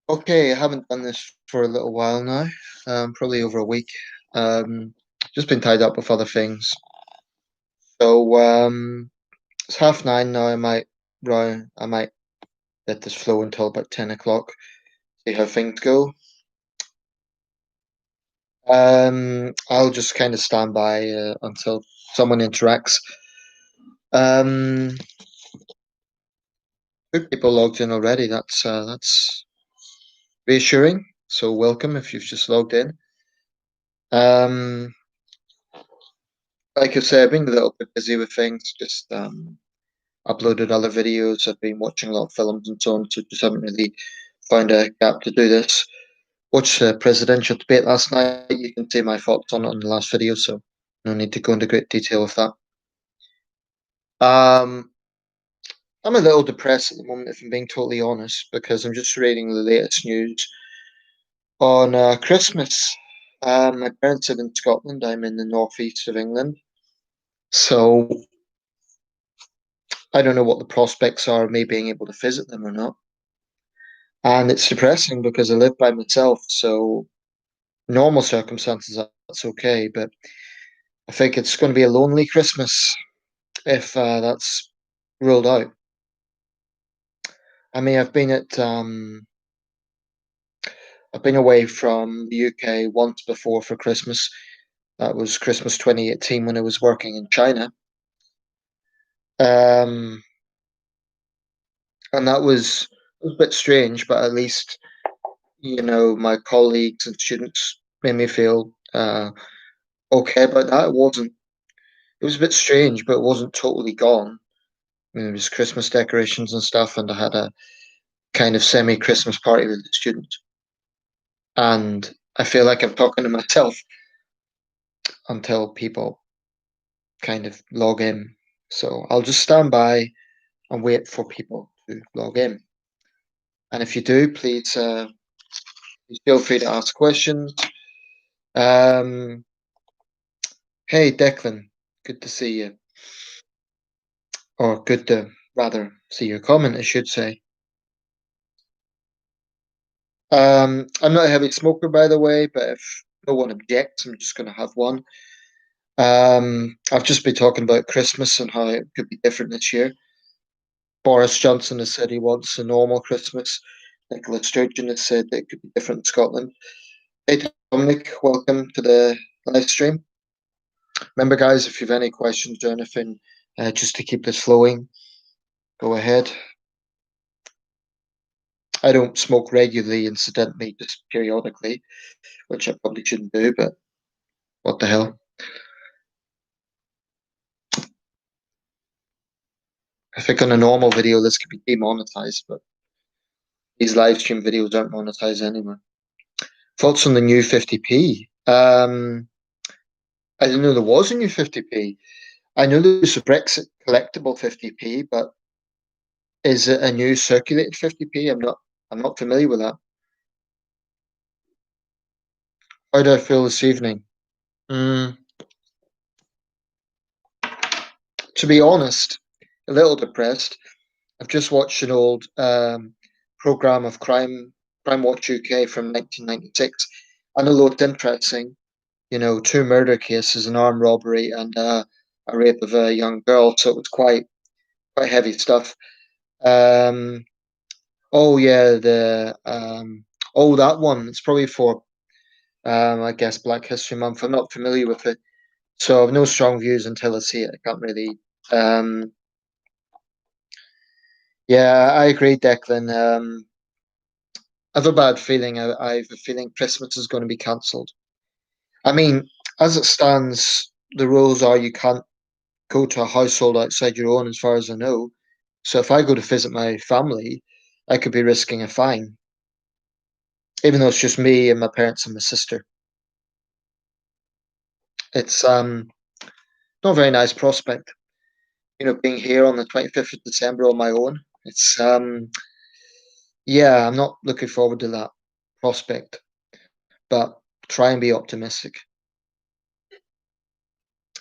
Okay, I haven't done this for a little while now, probably over a week. Um, just been tied up with other things. So it's 9:30 now. I might let this flow until about 10 o'clock. See how things go. I'll just kind of stand by until someone interacts. Um, Two people logged in already. That's reassuring. So welcome if you've just logged in. Um, like I said, I've been a little bit busy with things. Just uploaded other videos. I've been watching a lot of films and so on, so just haven't really found a gap to do this. Watched the presidential debate last night. You can see my thoughts on it on the last video, so no need to go into great detail with that. Um, I'm a little depressed at the moment, if I'm being totally honest, because I'm just reading the latest news on Christmas. My parents live in Scotland. I'm in the northeast of England, so I don't know what the prospects are of me being able to visit them or not. And it's depressing because I live by myself, so normal circumstances that's okay, but I think it's going to be a lonely Christmas if that's ruled out. I mean, I've been away from the UK once before for Christmas. That was Christmas 2018 when I was working in China. Um, and that was a bit strange, but at least, my colleagues and students made me feel okay about that. It was a bit strange, but it wasn't totally gone. I mean, there was Christmas decorations and stuff, and I had a kind of semi-Christmas party with the students. And I feel like I'm talking to myself until people kind of log in. So I'll just stand by and wait for people to log in. And if you do, please feel free to ask questions. Um, hey, Declan, good to see you, or good to rather see your comment, I should say. I'm not a heavy smoker, by the way, but if no one objects, I'm just going to have one. I've just been talking about Christmas and how it could be different this year. Boris Johnson has said he wants a normal Christmas. Nicola Sturgeon has said that it could be different in Scotland. Hey, Dominic, welcome to the live stream. Remember, guys, if you have any questions or anything, just to keep this flowing, go ahead. I don't smoke regularly, incidentally, just periodically, which I probably shouldn't do, but what the hell? I think on a normal video, this could be demonetized, but these live stream videos aren't monetized anymore. Thoughts on the new 50p? I didn't know there was a new 50p. I know there's a Brexit collectible 50p, but is it a new circulated 50p? I'm not familiar with that. How do I feel this evening? Mm, to be honest, a little depressed. I've just watched an old program of Crime Watch UK from 1996. And although it's interesting, two murder cases, an armed robbery, and a rape of a young girl, so it was quite heavy stuff. Um, oh yeah, the that one. It's probably for I guess Black History Month. I'm not familiar with it, so I've no strong views until I see it. I can't really. Um, yeah, I agree, Declan. I have a bad feeling. I have a feeling Christmas is going to be cancelled. I mean, as it stands, the rules are you can't go to a household outside your own, as far as I know. So if I go to visit my family, I could be risking a fine, even though it's just me and my parents and my sister. It's not a very nice prospect, being here on the 25th of December on my own. It's yeah, I'm not looking forward to that prospect, but try and be optimistic.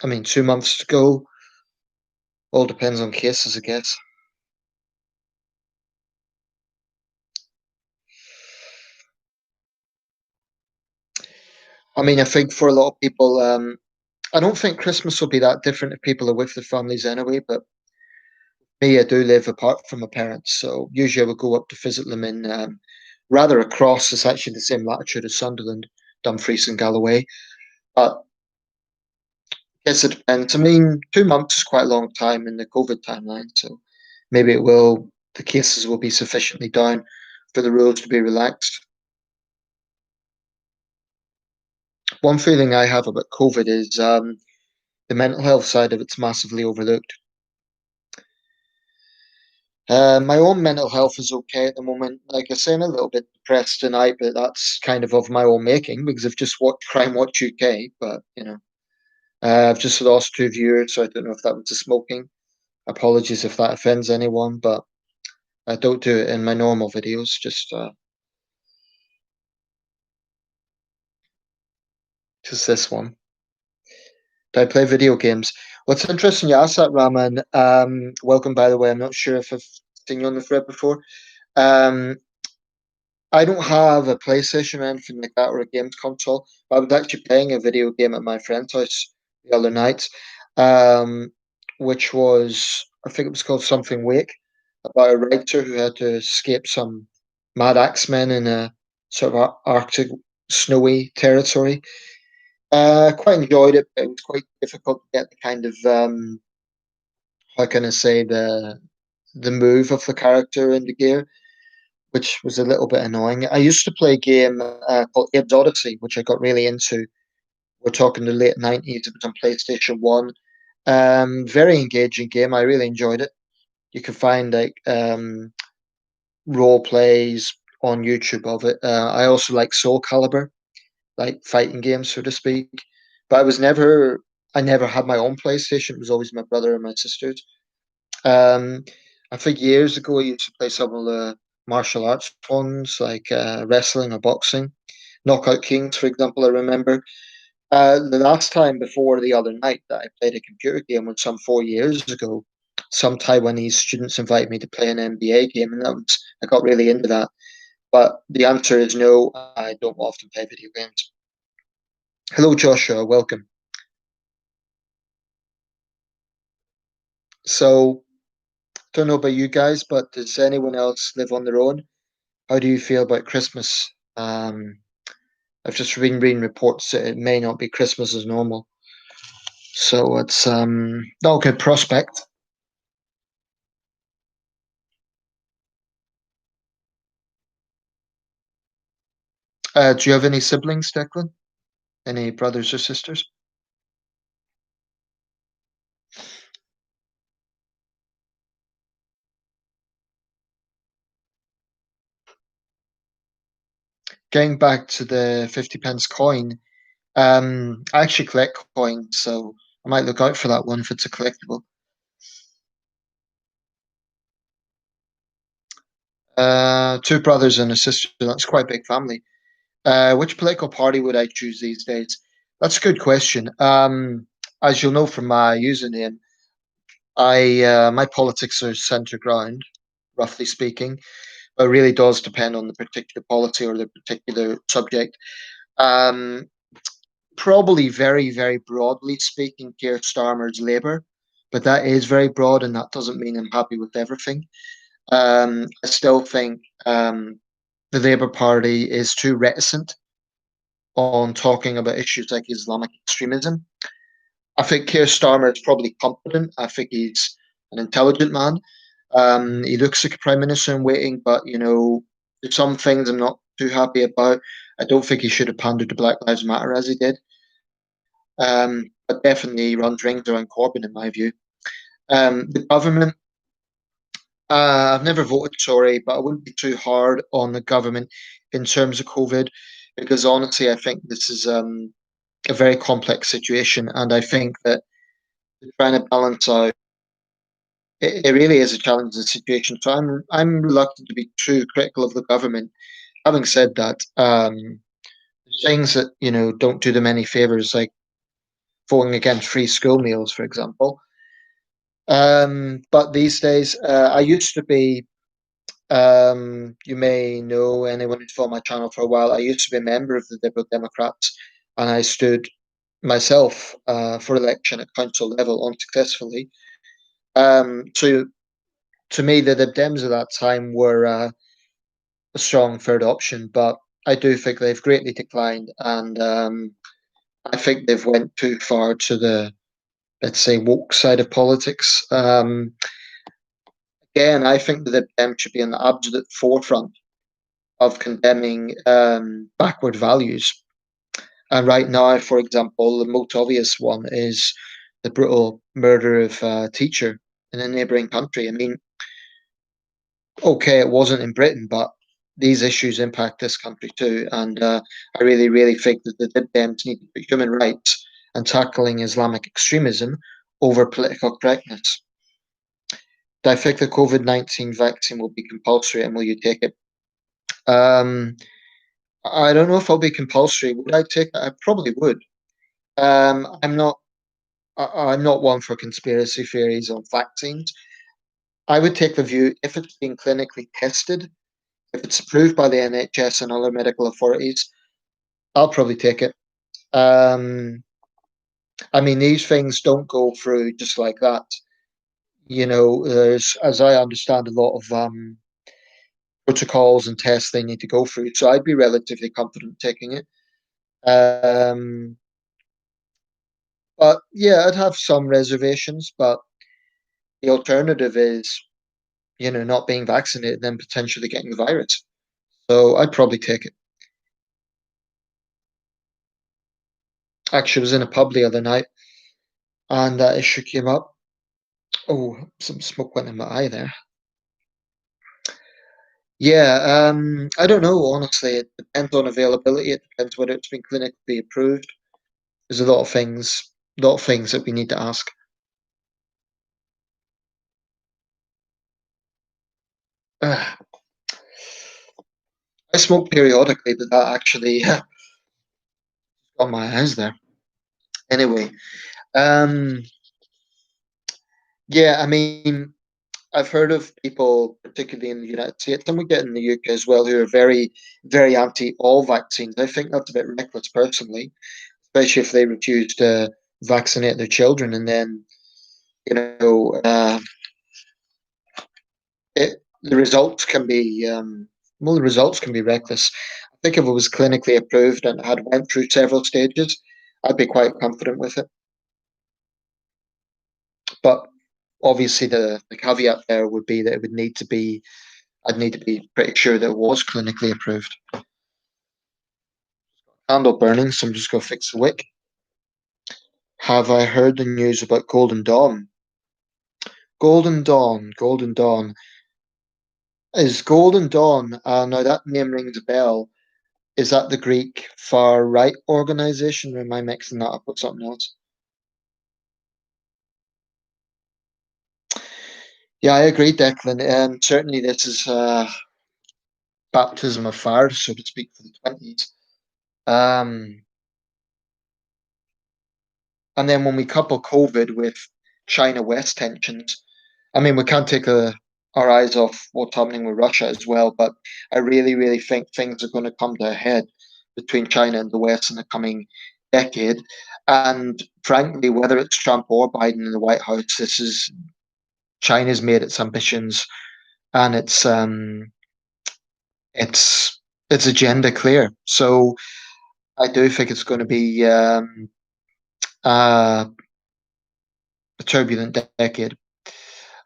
I mean, 2 months to go. All depends on cases, I guess. I mean, I think for a lot of people, I don't think Christmas will be that different if people are with their families anyway. But me, I do live apart from my parents, so usually I would go up to visit them in rather across. It's actually the same latitude as Sunderland, Dumfries, and Galloway. But I guess it depends. I mean, 2 months is quite a long time in the COVID timeline, so maybe it will. The cases will be sufficiently down for the rules to be relaxed. One feeling I have about COVID is the mental health side of it's massively overlooked. My own mental health is okay at the moment. Like I say, I'm a little bit depressed tonight, but that's kind of my own making because I've just watched Crime Watch UK. But I've just lost 2 viewers, so I don't know if that was the smoking. Apologies if that offends anyone, but I don't do it in my normal videos. Just this one. Do I play video games? Well, it's interesting you asked that, Raman. Welcome, by the way. I'm not sure if I've seen you on the thread before. Um, I don't have a PlayStation or anything like that or a games console. But I was actually playing a video game at my friend's house the other night, um, which was, I think it was called Something Wake, about a writer who had to escape some mad axemen in a sort of Arctic snowy territory. Quite enjoyed it, but it was quite difficult to get the kind of how can I say the move of the character in the gear, which was a little bit annoying. I used to play a game called Abe's Odyssey, which I got really into. We're talking the late 90s. It was on PlayStation 1. Very engaging game. I really enjoyed it. You can find like role plays on YouTube of it. I also like Soul Calibur, like fighting games, so to speak. But I never had my own PlayStation. It was always my brother and my sister's. Um, I think years ago I used to play some of the martial arts ones, like wrestling or boxing. Knockout Kings, for example, I remember. The last time before the other night that I played a computer game was some 4 years ago. Some Taiwanese students invited me to play an NBA game, and I got really into that. But the answer is no, I don't often play video games. Hello, Joshua. Welcome. So, don't know about you guys, but does anyone else live on their own? How do you feel about Christmas? I've just been reading reports that it may not be Christmas as normal, so it's not a good prospect. Do you have any siblings, Declan? Any brothers or sisters? Getting back to the 50 pence coin, I actually collect coins, so I might look out for that one if it's a collectible. Two brothers and a sister. That's quite a big family. Which political party would I choose these days? That's a good question. As you'll know from my username, I my politics are centre ground, roughly speaking. But it really does depend on the particular policy or the particular subject. Um, Probably very, very broadly speaking, Keir Starmer's Labour, but that is very broad, and that doesn't mean I'm happy with everything. I still think the Labour Party is too reticent on talking about issues like Islamic extremism. I think Keir Starmer is probably competent. I think he's an intelligent man. He looks like a prime minister in waiting, but there's some things I'm not too happy about. I don't think he should have pandered to Black Lives Matter as he did. But definitely runs rings around Corbyn in my view. The government, I've never voted, sorry, but I wouldn't be too hard on the government in terms of COVID, because honestly, I think this is a very complex situation, and I think that trying to balance out it really is a challenging situation. So I'm reluctant to be too critical of the government. Having said that, things that don't do them any favors, like voting against free school meals, for example. But these days, I used to be. You may know anyone who's followed my channel for a while. I used to be a member of the Liberal Democrats. and I stood myself for election at council level unsuccessfully. So to me, the Lib Dems at that time were a strong third option, but I do think they've greatly declined, and I think they've went too far to the, let's say, woke side of politics. Again, I think the Lib Dems should be in the absolute forefront of condemning backward values. And right now, for example, the most obvious one is the brutal murder of a teacher in a neighbouring country. I mean, okay, it wasn't in Britain, but these issues impact this country too. And I really, really think that the Lib Dems need to put human rights and tackling Islamic extremism over political correctness. Do I think the COVID-19 vaccine will be compulsory and will you take it? Um, I don't know if it'll be compulsory. Would I take it? I probably would. I'm not. I'm not one for conspiracy theories on vaccines. I would take the view if it's being clinically tested, if it's approved by the NHS and other medical authorities, I'll probably take it. Um, I mean, these things don't go through just like that. There's, as I understand, a lot of protocols and tests they need to go through. So I'd be relatively confident taking it. Um, but yeah, I'd have some reservations. But the alternative is, not being vaccinated and then potentially getting the virus. So I'd probably take it. Actually, I was in a pub the other night and that issue came up. Oh, some smoke went in my eye there. Yeah, I don't know, honestly. It depends on availability. It depends whether it's been clinically approved. There's a lot of things that we need to ask. Uh, I smoke periodically, but that actually got my eyes there. Anyway, um, yeah, I mean, I've heard of people, particularly in the United States, and we get in the UK as well, who are very, very anti all vaccines. I think that's a bit reckless, personally, especially if they refuse to vaccinate their children, and then you know the results can be the results can be reckless. I think if it was clinically approved and had went through several stages, I'd be quite confident with it. But obviously, the caveat there would be that it would need to be I'd need to be pretty sure that it was clinically approved. Candle burning, so I'm just going to fix the wick. Have I heard the news about Golden Dawn? Golden Dawn, Golden Dawn. Is Golden Dawn, now that name rings a bell. Is that the Greek far right organization, or am I mixing that up with something else? Yeah, I agree, Declan. Certainly, this is baptism of fire, so to speak, for the 20s. Um, and then when we couple COVID with China West tensions, I mean, we can't take our eyes off what's happening with Russia as well, but I really, really think things are going to come to a head between China and the West in the coming decade. And frankly, whether it's Trump or Biden in the White House, this is China's made its ambitions and its agenda clear. So I do think it's going to be uh, a turbulent decade.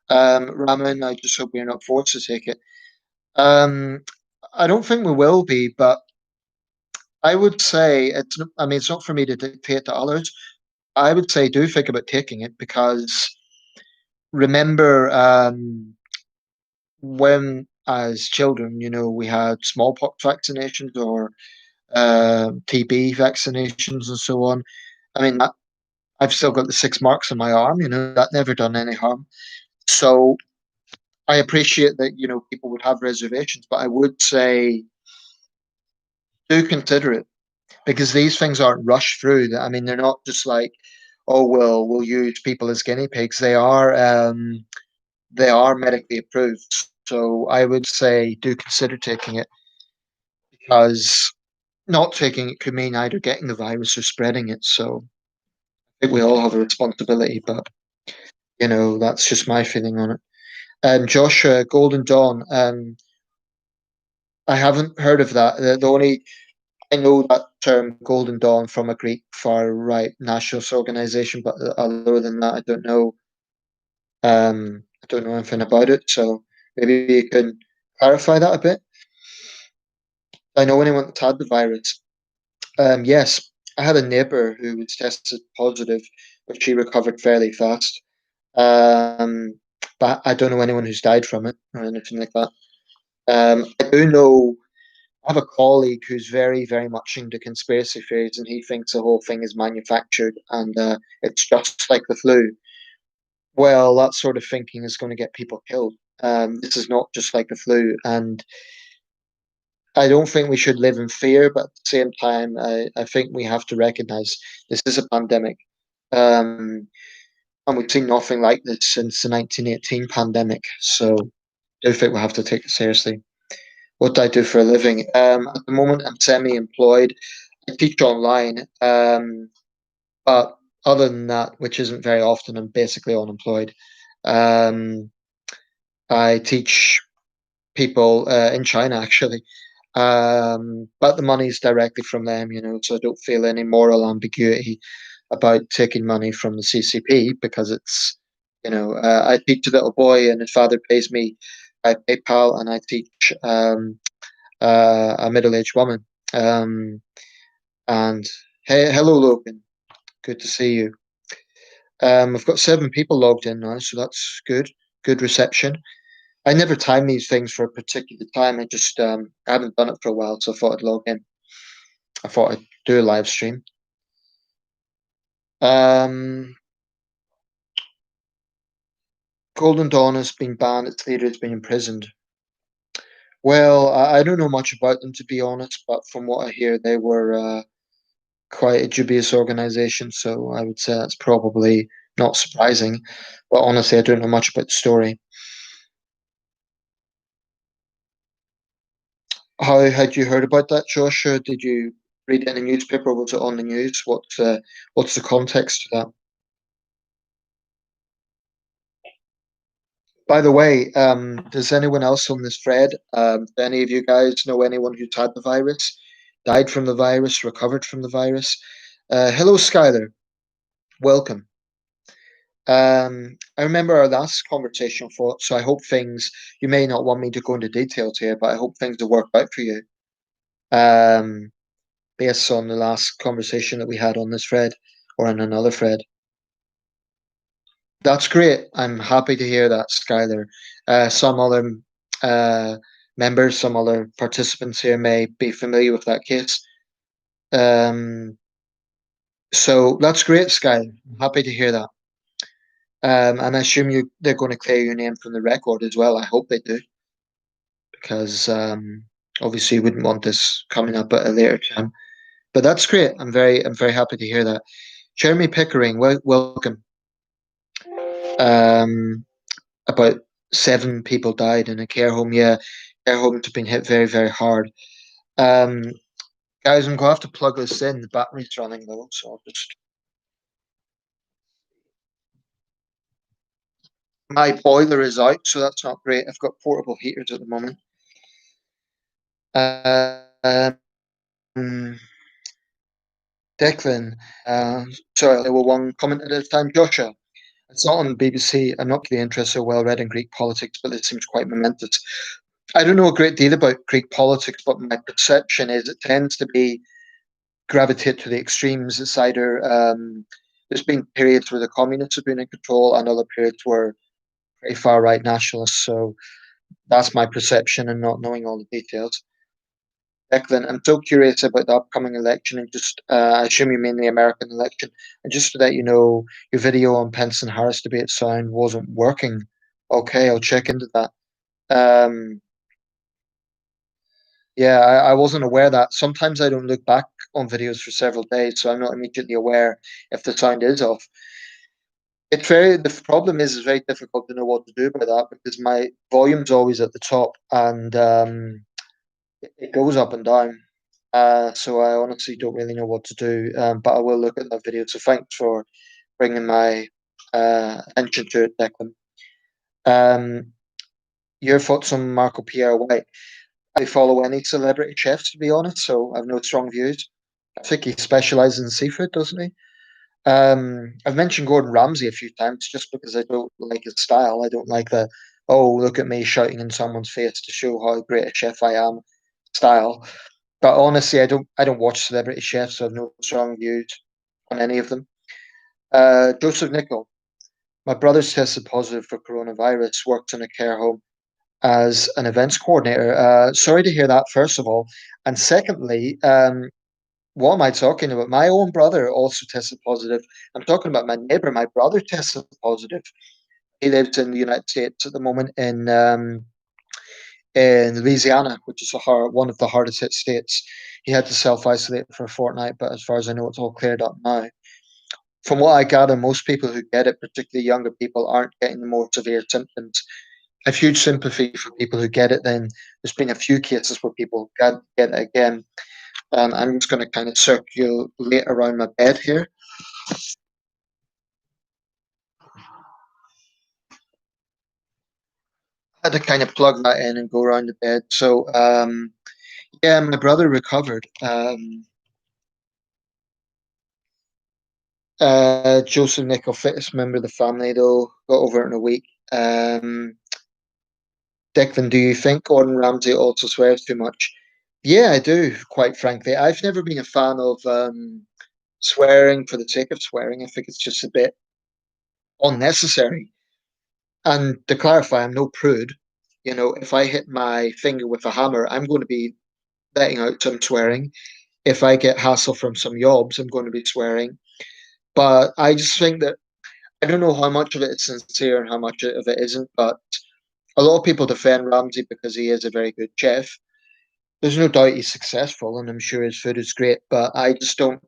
Raman, I just hope we're not forced to take it. Um, I don't think we will be, but I would say it's. I mean, it's not for me to dictate to others. I would say do think about taking it because remember when as children, we had smallpox vaccinations or TB vaccinations and so on. I mean, I've still got the 6 marks on my arm. That never done any harm. So I appreciate that people would have reservations, but I would say do consider it because these things aren't rushed through. I mean, they're not just like, oh well, we'll use people as guinea pigs. They are medically approved. So I would say do consider taking it because not taking it could mean either getting the virus or spreading it. So I think we all have a responsibility, but that's just my feeling on it. Josh, Golden Dawn. I haven't heard of that. The only I know that term Golden Dawn from a Greek far right nationalist organization, but other than that, I don't know. I don't know anything about it. So maybe you can clarify that a bit. I know anyone that's had the virus. Yes, I had a neighbor who was tested positive, but she recovered fairly fast. Um, but I don't know anyone who's died from it or anything like that. I do know I have a colleague who's very, very much into conspiracy theories, and he thinks the whole thing is manufactured and it's just like the flu. Well, that sort of thinking is going to get people killed. This is not just like the flu, and I don't think we should live in fear, but at the same time, I think we have to recognize this is a pandemic. Um, and we've seen nothing like this since the 1918 pandemic. So I do think we have to take it seriously. What do I do for a living? At the moment, I'm semi-employed. I teach online, but other than that, which isn't very often, I'm basically unemployed. Um, I teach people in China actually, but the money's directly from them, so I don't feel any moral ambiguity about taking money from the CCP because it's, I teach a little boy and his father pays me by PayPal, and I teach a middle-aged woman. Um, and hey, hello, Logan. Good to see you. I've got 7 people logged in now, so that's good. Good reception. I never time these things for a particular time. I haven't done it for a while, so I thought I'd log in. I thought I'd do a live stream. Um, Golden Dawn has been banned. Its leader has been imprisoned. Well, I don't know much about them to be honest, but from what I hear, they were quite a dubious organization. So I would say that's probably not surprising. But honestly, I don't know much about the story. How had you heard about that, Joshua? Did you read any newspaper? Was it on the news? What's the context to that? By the way, does anyone else on this thread, do any of you guys know anyone who's had the virus, died from the virus, recovered from the virus? Hello, Skylar. Welcome. I remember our last conversation thought, so I hope you may not want me to go into details here, but I hope things will work out for you. Um, Based on the last conversation that we had on this thread or on another thread. That's great. I'm happy to hear that, Skylar. Some other uh, members, some other participants here may be familiar with that case. Um, so that's great, Skylar. I'm happy to hear that. And I assume they're going to clear your name from the record as well. I hope they do, because obviously you wouldn't want this coming up at a later time. But that's great. I'm very happy to hear that. Jeremy Pickering, welcome. Um, about 7 people died in a care home. Yeah, care homes have been hit very, very hard. Um, Guys, I'm gonna have to plug this in. The battery's running low, so I'll just. My boiler is out, so that's not great. I've got portable heaters at the moment. Um, Declan, sorry, I will one comment at a time. Joshua, it's not on the BBC. I'm not really interested or well read in Greek politics, but it seems quite momentous. I don't know a great deal about Greek politics, but my perception is it tends to be gravitate to the extremes. It's either there's been periods where the communists have been in control, and other periods where very far right nationalists. So that's my perception, and not knowing all the details. Declan, I'm so curious about the upcoming election, and just I assume you mean the American election. And just to let you know, your video on Pence and Harris debate sound wasn't working. Okay, I'll check into that. Um, Yeah, I wasn't aware that. Sometimes I don't look back on videos for several days, so I'm not immediately aware if the sound is off. The problem is it's very difficult to know what to do about that because my volume's always at the top and it goes up and down. So I honestly don't really know what to do, but I will look at that video. So thanks for bringing my attention to it, Declan. Um, your thoughts on Marco Pierre White? I follow any celebrity chefs, to be honest, so I've no strong views. I think he specializes in seafood, doesn't he? I've mentioned Gordon Ramsay a few times just because I don't like his style. I don't like the, oh, look at me shouting in someone's face to show how great a chef I am style. But honestly, I don't watch celebrity chefs, so I have no strong views on any of them. Joseph Nicol. My brother's tested positive for coronavirus, worked in a care home as an events coordinator. Sorry to hear that, first of all. And secondly, what am I talking about? My own brother also tested positive. I'm talking about my neighbor. My brother tested positive. He lives in the United States at the moment in Louisiana, which is one of the hardest hit states. He had to self isolate for a fortnight, but as far as I know, it's all cleared up now. From what I gather, most people who get it, particularly younger people, aren't getting the more severe symptoms. I have huge sympathy for people who get it. Then there's been a few cases where people get it again. I'm just going to kind of circulate around my bed here. I had to kind of plug that in and go around the bed. So yeah, my brother recovered. Joseph Nicol, fittest member of the family, though, got over it in a week. Declan, do you think Gordon Ramsay also swears too much? Yeah, I do, quite frankly. I've never been a fan of swearing for the sake of swearing. I think it's just a bit unnecessary. And to clarify, I'm no prude. You know, if I hit my finger with a hammer, I'm going to be letting out some swearing. If I get hassle from some yobs, I'm going to be swearing. But I just think that I don't know how much of it is sincere and how much of it isn't. But a lot of people defend Ramsay because he is a very good chef. There's no doubt he's successful, and I'm sure his food is great. But I just don't.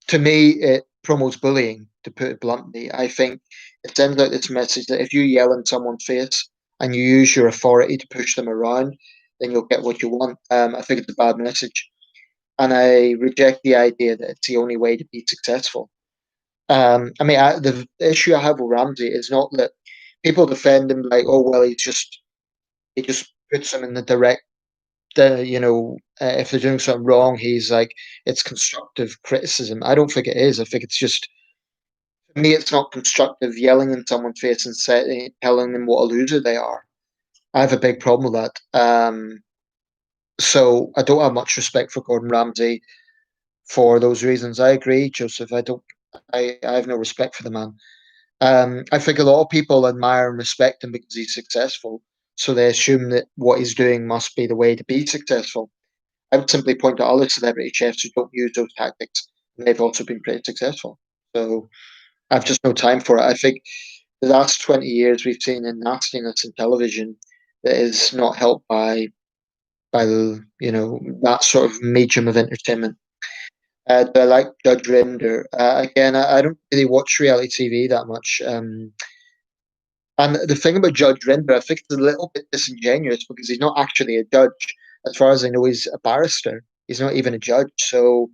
To me, it promotes bullying. To put it bluntly, I think it sends out this message that if you yell in someone's face and you use your authority to push them around, then you'll get what you want. I think it's a bad message, and I reject the idea that it's the only way to be successful. I mean, the issue I have with Ramsey is not that people defend him like, oh well, he just puts them in the direct, if they're doing something wrong, he's like it's constructive criticism. I don't think it is. I think it's just for me, it's not constructive yelling in someone's face and telling them what a loser they are. I have a big problem with that. So I don't have much respect for Gordon Ramsay for those reasons. I agree, Joseph. I don't. I have no respect for the man. I think a lot of people admire and respect him because he's successful, so they assume that what he's doing must be the way to be successful. I would simply point to other celebrity chefs who don't use those tactics, and they've also been pretty successful. So I've just no time for it. I think the last 20 years we've seen a nastiness in television that is not helped by that sort of medium of entertainment. Do I like Judge Rinder? Again, I don't really watch reality TV that much. And the thing about Judge Rinder, I think it's a little bit disingenuous because he's not actually a judge. As far as I know, he's a barrister. He's not even a judge. So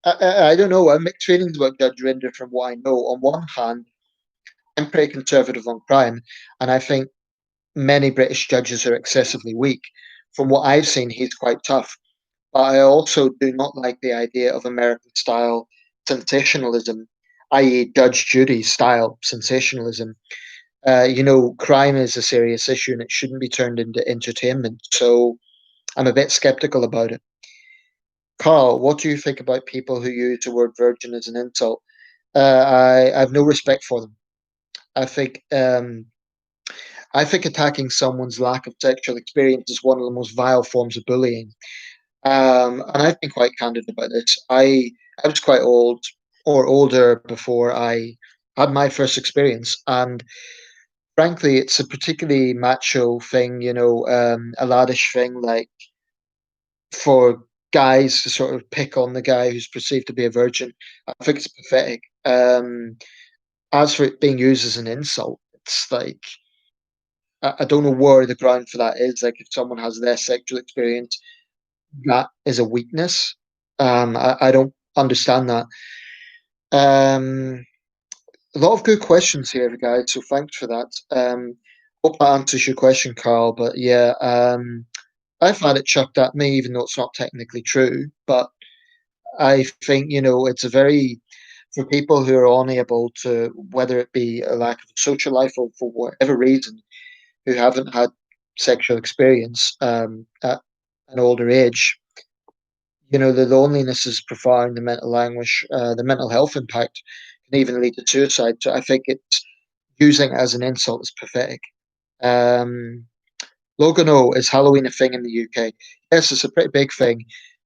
I don't know. I have mixed feelings about Judge Rinder from what I know. On one hand, I'm pretty conservative on crime, and I think many British judges are excessively weak. From what I've seen, he's quite tough. But I also do not like the idea of American style sensationalism, i.e., Judge Judy style sensationalism. Crime is a serious issue and it shouldn't be turned into entertainment. So I'm a bit skeptical about it. Carl, what do you think about people who use the word virgin as an insult? I have no respect for them. I think um, I think attacking someone's lack of sexual experience is one of the most vile forms of bullying. And I've been quite candid about this. I was quite old or older before I had my first experience, and frankly, it's a particularly macho thing, a laddish thing, like for guys to sort of pick on the guy who's perceived to be a virgin. I think it's pathetic. As for it being used as an insult, it's like I don't know where the ground for that is. Like if someone has their sexual experience, that is a weakness. I don't understand that. Um, a lot of good questions here, guys. So thanks for that. Hope that answers your question, Carl. But yeah, I've had it chucked at me, even though it's not technically true. But I think, it's a very, for people who are unable to, whether it be a lack of a social life or for whatever reason, who haven't had sexual experience at an older age, the loneliness is profound, the mental anguish, the mental health impact can even lead to suicide. So I think it's using it as an insult is pathetic. Um, Logan O, is Halloween a thing in the UK? Yes, it's a pretty big thing.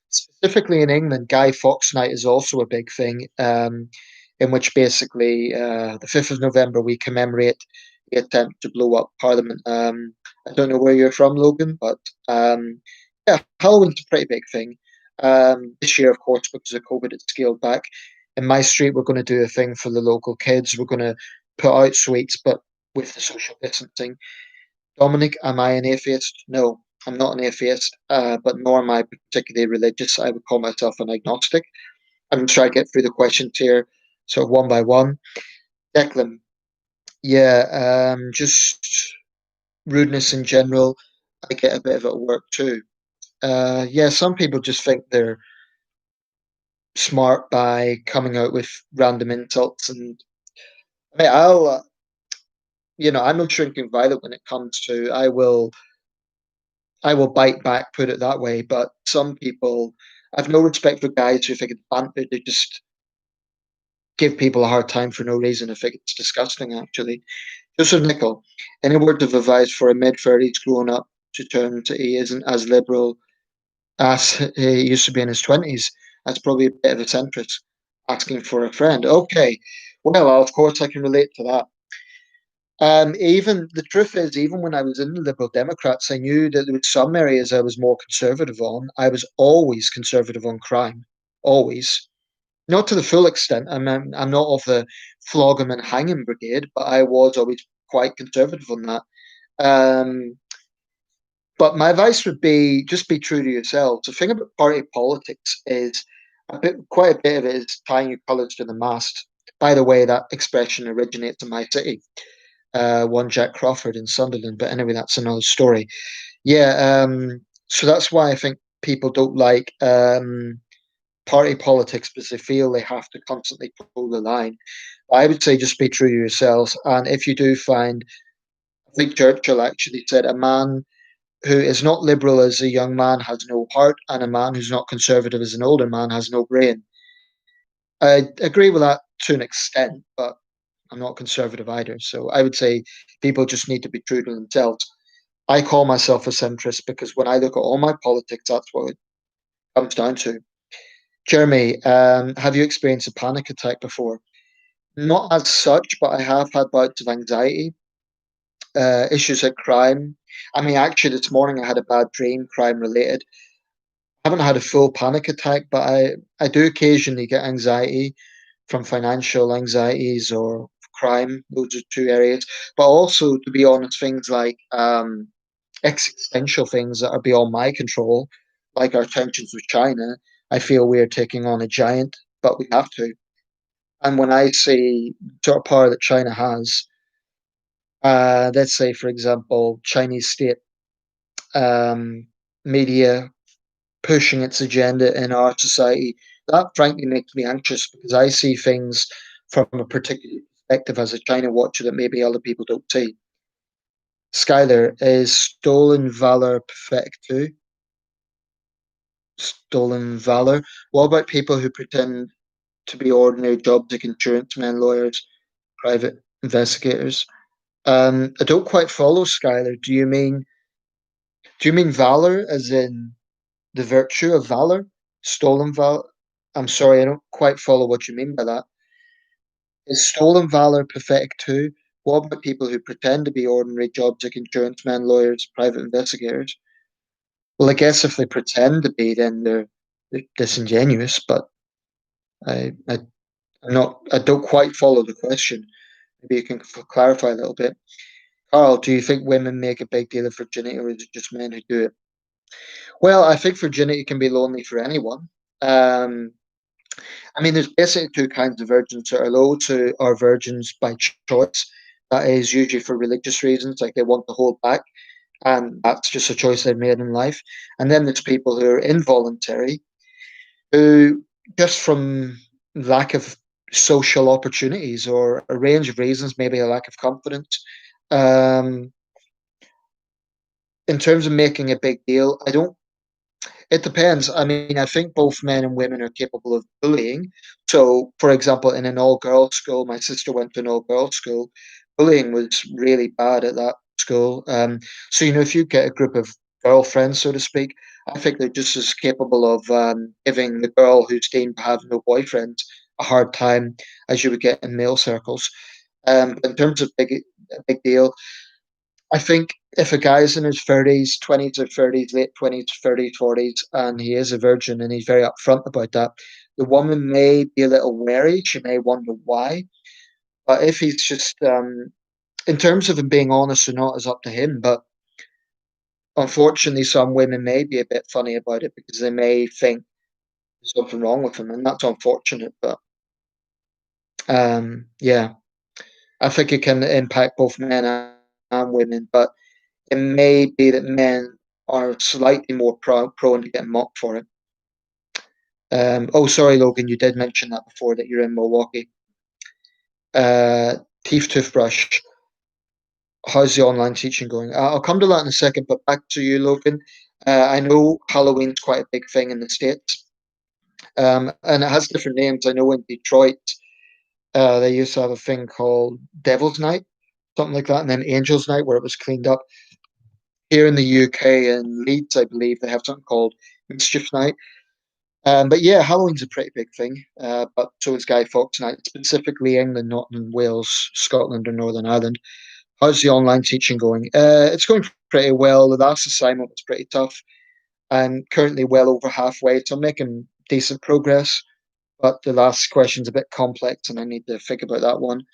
Specifically in England, Guy Fawkes Night is also a big thing, in which basically the 5th of November we commemorate the attempt to blow up Parliament. I don't know where you're from, Logan, but yeah, Halloween's a pretty big thing. This year, of course, because of COVID, it's scaled back. In my street, we're going to do a thing for the local kids. We're going to put out sweets, but with the social distancing. Dominic, am I an atheist? No, I'm not an atheist, but nor am I particularly religious. I would call myself an agnostic. I'm going to try to get through the questions here, sort of one by one. Declan, yeah, just rudeness in general. I get a bit of it at work too. Yeah, some people just think they're smart by coming out with random insults, and I mean, I'm not shrinking violet when it comes to. I will bite back, put it that way. But some people, I've no respect for guys who think it's banter. They just give people a hard time for no reason. I think it's disgusting, actually. Joseph Nickel, any word of advice for a mid-30s grown up to turn to he isn't as liberal as he used to be in his 20s? That's probably a bit of a centrist asking for a friend. Okay, well, of course, I can relate to that. Even the truth is, even when I was in the Liberal Democrats, I knew that there were some areas I was more conservative on. I was always conservative on crime, always. Not to the full extent. I'm not of the flog 'em and hang 'em brigade, but I was always quite conservative on that. Um, but my advice would be just be true to yourself. The thing about party politics is quite a bit of it is tying your colours to the mast. By the way, that expression originates in my city, one Jack Crawford in Sunderland. But anyway, that's another story. Yeah, so that's why I think people don't like party politics because they feel they have to constantly pull the line. I would say just be true to yourselves. And if you do find, I think Churchill actually said, a man who is not liberal as a young man has no heart, and a man who's not conservative as an older man has no brain. I agree with that to an extent, but I'm not conservative either. So I would say people just need to be true to themselves. I call myself a centrist because when I look at all my politics, that's what it comes down to. Jeremy, have you experienced a panic attack before? Not as such, but I have had bouts of anxiety, issues at crime. I mean, actually, this morning I had a bad dream, crime related. I haven't had a full panic attack, but I do occasionally get anxiety from financial anxieties or crime. Those are two areas. But also, to be honest, things like existential things that are beyond my control, like our tensions with China. I feel we are taking on a giant, but we have to. And when I see the sort of power that China has, let's say, for example, Chinese state um, media pushing its agenda in our society, that frankly makes me anxious because I see things from a particular perspective as a China watcher that maybe other people don't see. Skylar, is stolen valor pathetic too? Stolen valor. What about people who pretend to be ordinary jobs like insurance men, lawyers, private investigators? I don't quite follow, Skylar. Do you mean valor as in the virtue of valor? Stolen valor? I'm sorry, I don't quite follow what you mean by that. Is stolen valor pathetic too? What about people who pretend to be ordinary jobs like insurance men, lawyers, private investigators? Well, I guess if they pretend to be, then they're disingenuous. But I don't quite follow the question. Maybe you can clarify a little bit. Carl, do you think women make a big deal of virginity, or is it just men who do it? Well, I think virginity can be lonely for anyone. Um, I mean, there's basically two kinds of virgins. There are those who are virgins by choice. That is usually for religious reasons, like they want to hold back, and that's just a choice they've made in life. And then there's people who are involuntary, who just from lack of social opportunities or a range of reasons, maybe a lack of confidence. Um, in terms of making a big deal, I don't. It depends. I mean, I think both men and women are capable of bullying. So, for example, in an all-girls school, my sister went to an all-girls school. Bullying was really bad at that school. So, if you get a group of girlfriends, so to speak, I think they're just as capable of giving the girl who's deemed to have no boyfriend a hard time as you would get in male circles. But in terms of a big deal, I think if a guy's in his 30s, 20s or 30s, late 20s, 30s, 40s, and he is a virgin and he's very upfront about that, the woman may be a little wary. She may wonder why. But if he's just, in terms of him being honest or not, is up to him. But unfortunately, some women may be a bit funny about it because they may think there's something wrong with him. And that's unfortunate. But yeah, I think it can impact both men and women. But it may be that men are slightly more prone to get mocked for it. Oh, sorry, Logan, you did mention that before that you're in Milwaukee. Uh, Teeth toothbrush. How's the online teaching going? I'll come to that in a second, but back to you, Logan. I know Halloween's quite a big thing in the States, and it has different names. I know in Detroit, they used to have a thing called Devil's Night, something like that, and then Angel's Night, where it was cleaned up. Here in the UK and Leeds, I believe they have something called Mischief Night. But yeah, Halloween's a pretty big thing. But so is Guy Fawkes Night, specifically England, not in Wales, Scotland, or Northern Ireland. How's the online teaching going? It's going pretty well. The last assignment was pretty tough. I'm currently well over halfway, so I'm making decent progress. But the last question's a bit complex, and I need to think about that one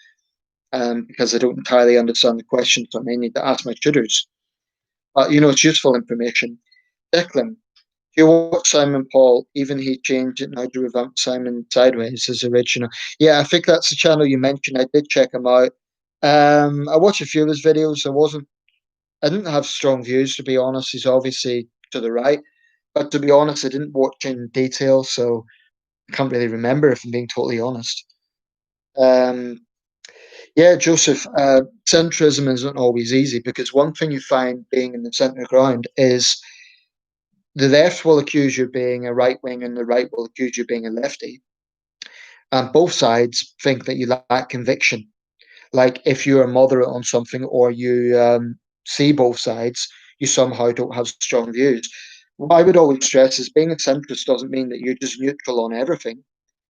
because I don't entirely understand the question, so I may need to ask my tutors. But it's useful information. Declan, you watch Simon Paul, even he changed it now to revamp Simon Sideways as original. Yeah, I think that's the channel you mentioned. I did check him out. I watched a few of his videos. I didn't have strong views to be honest. He's obviously to the right, but to be honest, I didn't watch in detail, so I can't really remember if I'm being totally honest. Um, yeah, Joseph, centrism isn't always easy because one thing you find being in the centre ground is the left will accuse you of being a right wing and the right will accuse you of being a lefty. And both sides think that you lack conviction. Like if you're moderate on something or you see both sides, you somehow don't have strong views. What I would always stress is being a centrist doesn't mean that you're just neutral on everything.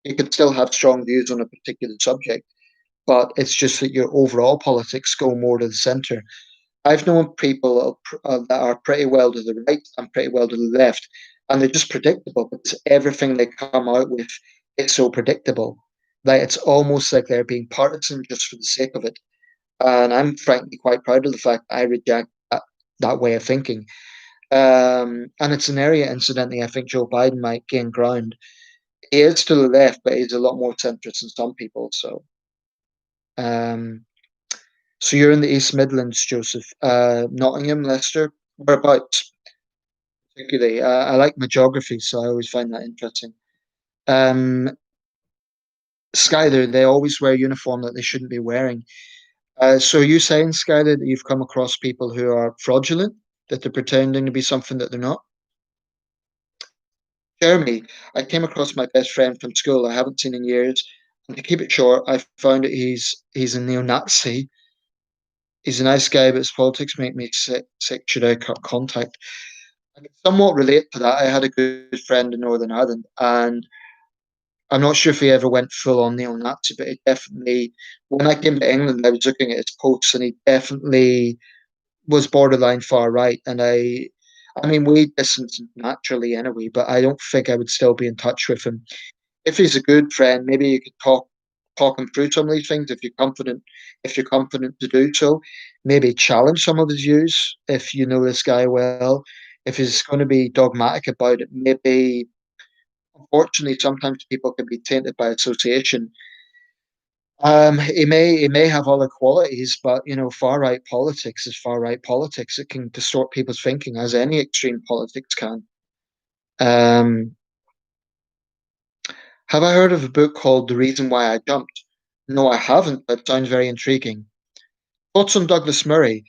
You can still have strong views on a particular subject, but it's just that your overall politics go more to the centre. I've known people that are pretty well to the right and pretty well to the left, and they're just predictable because everything they come out with is so predictable that it's almost like they're being partisan just for the sake of it. And I'm frankly quite proud of the fact I reject that way of thinking. And it's an area, incidentally, I think Joe Biden might gain ground. He is to the left, but he's a lot more centrist than some people. Um, so you're in the East Midlands, Joseph. Nottingham, Leicester. Whereabouts? Particularly, I like my geography, so I always find that interesting. Um, Skyler, they always wear a uniform that they shouldn't be wearing. So are you saying, Skyler, that you've come across people who are fraudulent, that they're pretending to be something that they're not? Jeremy, I came across my best friend from school I haven't seen in years, and to keep it short, I found that he's a neo-Nazi. He's a nice guy, but his politics make me sick. Should I cut contact? I can somewhat relate to that. I had a good friend in Northern Ireland, and I'm not sure if he ever went full on neo-Nazi, but he definitely, when I came to England, I was looking at his posts, and he definitely was borderline far right. And I mean, we distanced naturally anyway, but I don't think I would still be in touch with him. If he's a good friend, maybe you could talk him through some of these things if you're confident to do so. Maybe challenge some of his views if you know this guy well. if he's going to be dogmatic about it, maybe unfortunately sometimes people can be tainted by association. He may have other qualities, but far right politics is far right politics. It can distort people's thinking, as any extreme politics can. Um, have I heard of a book called The Reason Why I Jumped? No, I haven't, but it sounds very intriguing. Thoughts on Douglas Murray?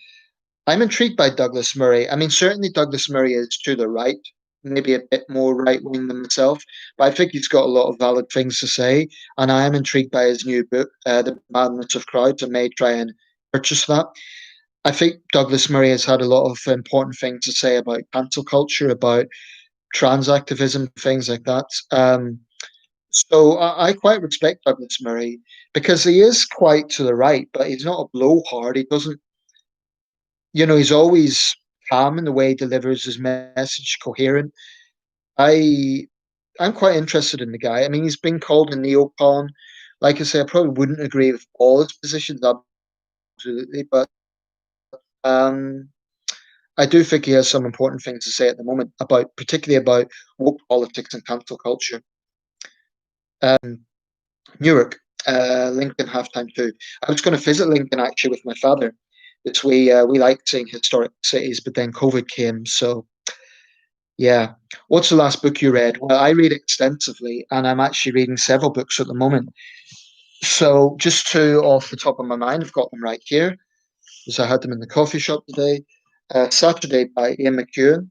I'm intrigued by Douglas Murray. I mean, certainly Douglas Murray is to the right, maybe a bit more right wing than myself, but I think he's got a lot of valid things to say. And I am intrigued by his new book, The Madness of Crowds. I may try and purchase that. I think Douglas Murray has had a lot of important things to say about cancel culture, about trans activism, things like that. So I quite respect Douglas Murray because he is quite to the right, but he's not a blowhard. He doesn't, he's always calm in the way he delivers his message, coherent. I I'm quite interested in the guy. I mean, he's been called a neocon. Like I say, I probably wouldn't agree with all his positions, absolutely, but um, I do think he has some important things to say at the moment about, particularly about woke politics and cancel culture. Um, Newark, Lincoln halftime too. I was going to visit Lincoln actually with my father. It's we like seeing historic cities, but then COVID came, so yeah. What's the last book you read? Well, I read extensively, and I'm actually reading several books at the moment. So just two off the top of my mind, I've got them right here, because I had them in the coffee shop today. Saturday by Ian McEwan.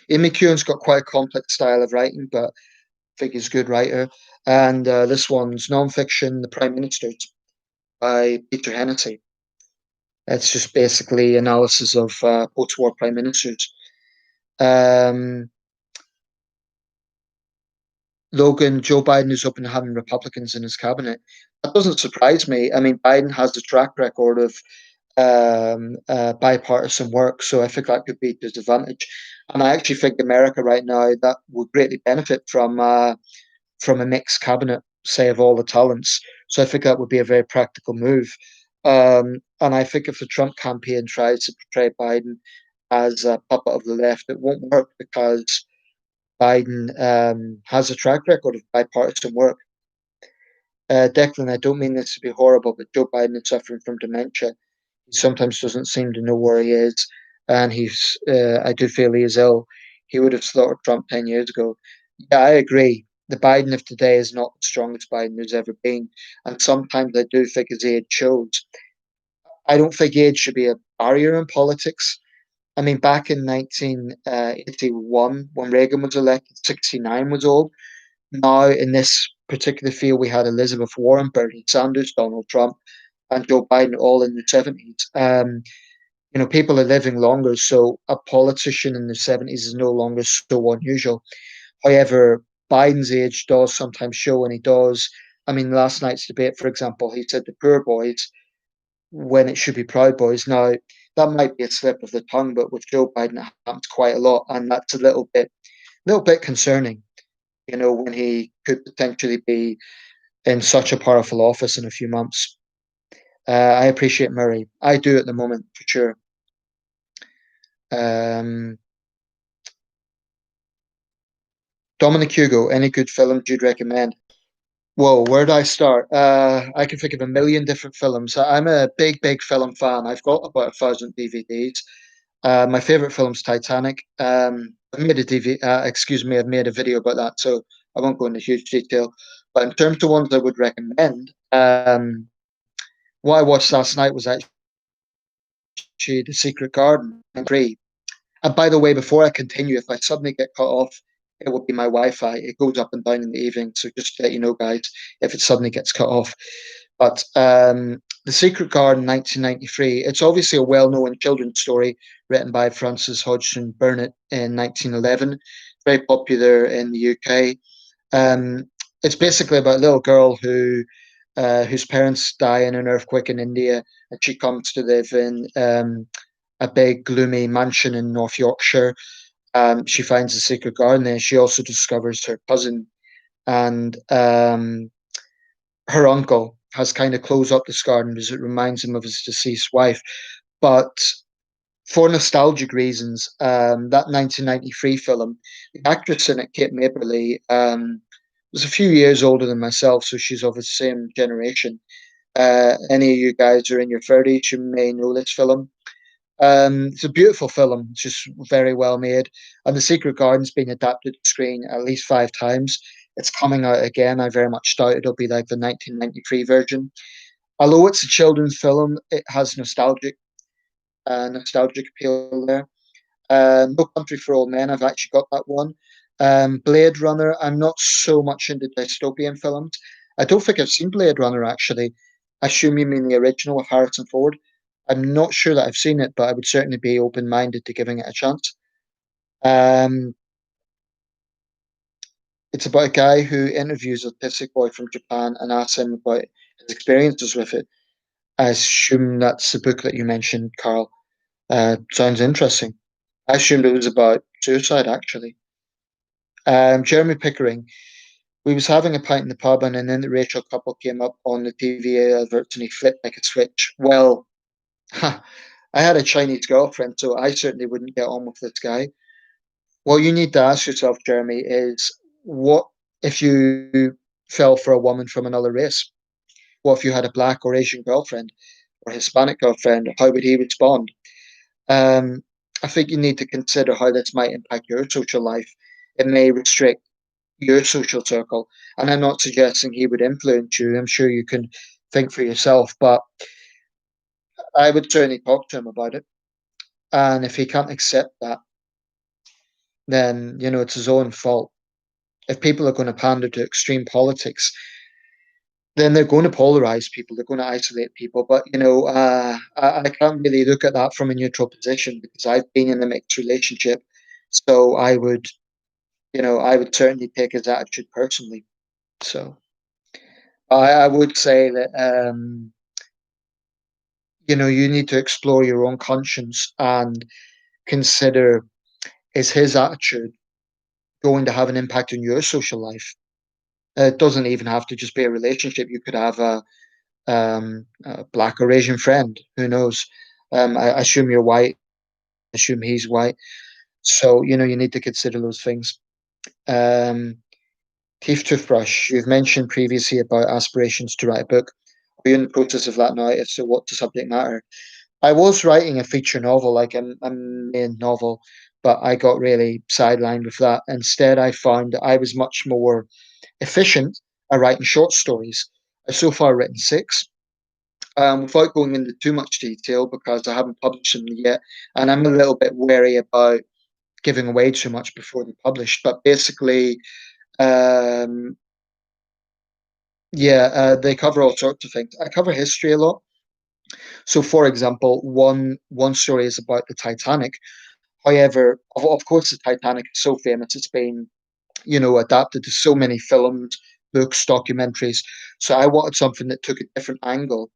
Ian McEwan's got quite a complex style of writing, but I think he's a good writer. And this one's nonfiction, The Prime Ministers by Peter Hennessy. It's just basically analysis of post-war prime ministers. Um, Logan, Joe Biden is open to having Republicans in his cabinet. That doesn't surprise me. I mean, Biden has a track record of bipartisan work, so I think that could be to his advantage. And I actually think America right now that would greatly benefit from a mixed cabinet, say of all the talents. So I think that would be a very practical move. And I think if the Trump campaign tries to portray Biden as a puppet of the left, it won't work because Biden has a track record of bipartisan work. Declan, I don't mean this to be horrible, but Joe Biden is suffering from dementia. He sometimes doesn't seem to know where he is, and I do feel he is ill. He would have slaughtered Trump 10 years ago. Yeah, I agree. The Biden of today is not the strongest Biden there's ever been, and sometimes I do think his age shows. I don't think age should be a barrier in politics. I mean, back in 1981, when Reagan was elected, 69 was old. Now, in this particular field, we had Elizabeth Warren, Bernie Sanders, Donald Trump, and Joe Biden all in the 70s. People are living longer, so a politician in the 70s is no longer so unusual. However, Biden's age does sometimes show, and he does. I mean, last night's debate, for example, he said the poor boys when it should be Proud Boys. Now, that might be a slip of the tongue, but with Joe Biden, it happens quite a lot, and that's a little bit concerning. When he could potentially be in such a powerful office in a few months. I appreciate Murray. I do at the moment for sure. Um, Dominic Hugo, any good films you'd recommend? Whoa, where do I start? I can think of a million different films. I'm a big, big film fan. I've got about 1,000 DVDs. My favorite film's Titanic. I've made a excuse me, I've made a video about that, so I won't go into huge detail. But in terms of ones I would recommend, what I watched last night was actually The Secret Garden. Great. And by the way, before I continue, if I suddenly get cut off, it will be my Wi-Fi. It goes up and down in the evening. So just to let you know, guys, if it suddenly gets cut off. But The Secret Garden, 1993, it's obviously a well-known children's story written by Frances Hodgson Burnett in 1911. Very popular in the UK. Um, it's basically about a little girl whose parents die in an earthquake in India, and she comes to live in a big gloomy mansion in North Yorkshire. She finds a secret garden there. She also discovers her cousin and her uncle has kind of closed up this garden because it reminds him of his deceased wife. But for nostalgic reasons, that 1993 film, the actress in it, Kate Maberly, was a few years older than myself, so she's of the same generation. Any of you guys who are in your 30s, you may know this film. It's a beautiful film, it's just very well made. And The Secret Garden's been adapted to screen at least 5 times. It's coming out again. I very much doubt it'll be like the 1993 version. Although it's a children's film, it has nostalgic appeal there. No Country for Old Men, I've actually got that one. Blade Runner, I'm not so much into dystopian films. I don't think I've seen Blade Runner actually. I assume you mean the original with Harrison Ford. I'm not sure that I've seen it, but I would certainly be open minded to giving it a chance. Um, it's about a guy who interviews a autistic boy from Japan and asks him about his experiences with it. I assume that's the book that you mentioned, Carl. Sounds interesting. I assumed it was about suicide, actually. Jeremy Pickering. We was having a pint in the pub, and an interracial couple came up on the TV adverts, and he flipped like a switch. Well, I had a Chinese girlfriend, so I certainly wouldn't get on with this guy. What you need to ask yourself, Jeremy, is what if you fell for a woman from another race? What if you had a black or Asian girlfriend or Hispanic girlfriend? How would he respond? Um, I think you need to consider how this might impact your social life. It may restrict your social circle. And I'm not suggesting he would influence you. I'm sure you can think for yourself, but I would certainly talk to him about it. And if he can't accept that, then, it's his own fault. If people are going to pander to extreme politics, then they're going to polarize people, they're going to isolate people. But, I can't really look at that from a neutral position because I've been in a mixed relationship. So I would certainly take his attitude personally. So I would say that you need to explore your own conscience and consider, is his attitude going to have an impact on your social life? It doesn't even have to just be a relationship. You could have a black or Asian friend. Who knows? I assume you're white. I assume he's white. So, you need to consider those things. Um, Teeth toothbrush. You've mentioned previously about aspirations to write a book. Are you in the process of that now? If so, what the subject matter? I was writing a feature novel, like a main novel, but I got really sidelined with that. Instead, I found that I was much more efficient at writing short stories. I've so far written six, without going into too much detail because I haven't published them yet, and I'm a little bit wary about giving away too much before they're published. But basically, um, yeah, they cover all sorts of things. I cover history a lot. So, for example, one story is about the Titanic. However, of course, the Titanic is so famous; it's been, adapted to so many films, books, documentaries. So I wanted something that took a different angle,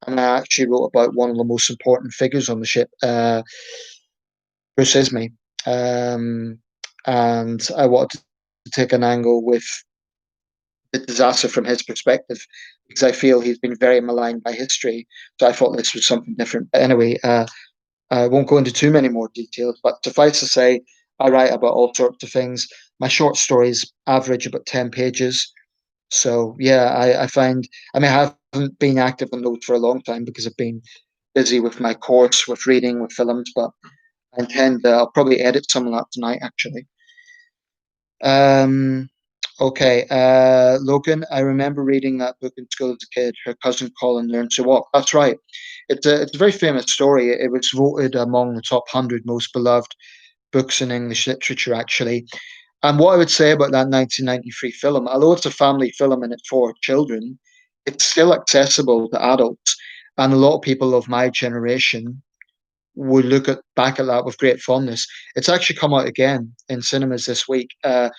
and I actually wrote about one of the most important figures on the ship, Bruce Ismay, um, and I wanted to take an angle with the disaster from his perspective because I feel he's been very maligned by history. So I thought this was something different. But anyway, I won't go into too many more details, but suffice to say, I write about all sorts of things. My short stories average about 10 pages. So, yeah, I find, I mean, I haven't been active on those for a long time because I've been busy with my course, with reading, with films, but I intend, I'll probably edit some of that tonight, actually. Um, okay, Logan, I remember reading that book in school as a kid. Her cousin Colin learned to walk. That's right. It's a very famous story. It was voted among the top 100 most beloved books in English literature, actually. And what I would say about that 1993 film, although it's a family film and it's for children, it's still accessible to adults. And a lot of people of my generation would look back at that with great fondness. It's actually come out again in cinemas this week. I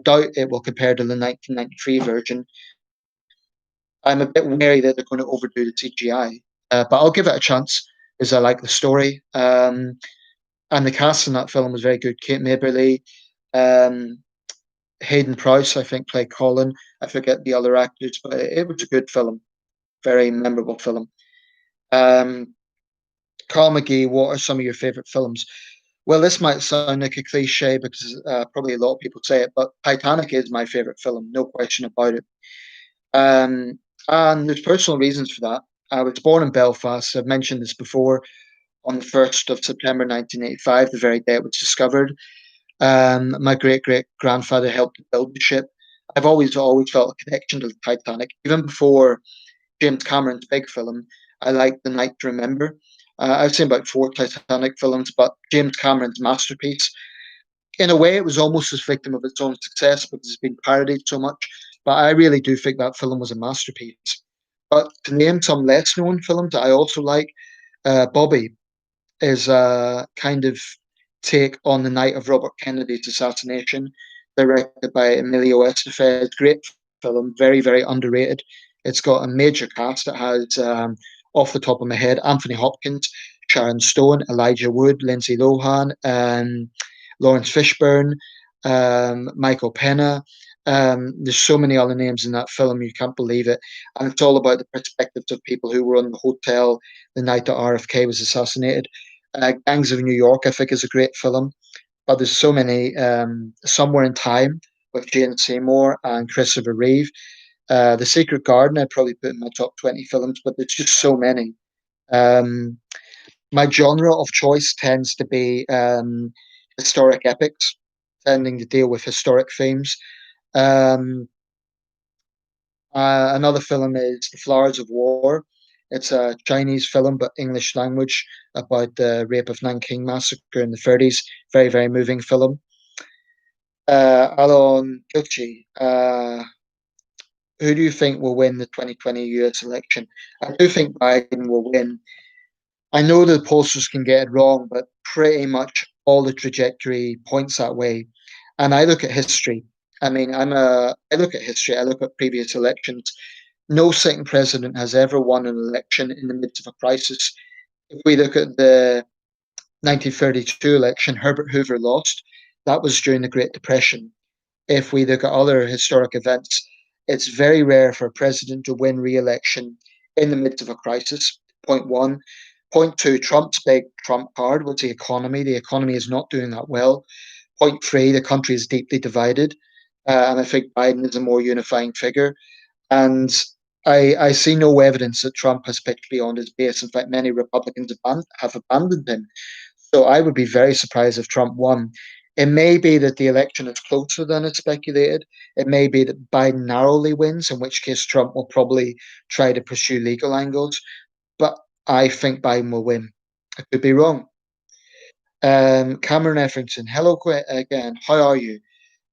doubt it will compare to the 1993 version. I'm a bit wary that they're going to overdo the CGI, but I'll give it a chance because I like the story. And the cast in that film was very good. Kate Maberly, um, Hayden Price, I think, played Colin. I forget the other actors, but it was a good film, very memorable film. Um, Carl McGee, what are some of your favorite films? Well, this might sound like a cliche because probably a lot of people say it, but Titanic is my favorite film, no question about it. Um, and there's personal reasons for that. I was born in Belfast. I've mentioned this before. On the 1st of September 1985, the very day it was discovered. My great great grandfather helped to build the ship. I've always felt a connection to the Titanic, even before James Cameron's big film. I like The Night to Remember. I've seen about four Titanic films, but James Cameron's masterpiece. In a way, it was almost a victim of its own success because it's been parodied so much. But I really do think that film was a masterpiece. But to name some less known films that I also like, Bobby is a kind of take on the night of Robert Kennedy's assassination, directed by Emilio Estevez. Great film, very, very underrated. It's got a major cast. It has, off the top of my head, Anthony Hopkins, Sharon Stone, Elijah Wood, Lindsay Lohan, Lawrence Fishburne, Michael Pena. There's so many other names in that film, you can't believe it. And it's all about the perspectives of people who were in the hotel the night that RFK was assassinated. Gangs of New York, I think, is a great film, but there's so many. Somewhere in Time with Jane Seymour and Christopher Reeve. The Secret Garden, I'd probably put in my top 20 films, but there's just so many. Um, my genre of choice tends to be historic epics, tending to deal with historic themes. Um, Another film is The Flowers of War. It's a Chinese film, but English language, about the rape of Nanking massacre in the 30s. Very, very moving film. Alon Gilchi, who do you think will win the 2020 US election? I do think Biden will win. I know the pollsters can get it wrong, but pretty much all the trajectory points that way. And I look at history. I look at history. I look at previous elections. No sitting president has ever won an election in the midst of a crisis. If we look at the 1932 election, Herbert Hoover lost. That was during the Great Depression. If we look at other historic events, it's very rare for a president to win re-election in the midst of a crisis. Point one. Point two, Trump's big trump card was the economy. The economy is not doing that well. Point three, the country is deeply divided. And I think Biden is a more unifying figure. And I see no evidence that Trump has pitched beyond his base. In fact, many Republicans have abandoned him. So I would be very surprised if Trump won. It may be that the election is closer than it's speculated. It may be that Biden narrowly wins, in which case Trump will probably try to pursue legal angles. But I think Biden will win. I could be wrong. Cameron Efferington, hello again. How are you?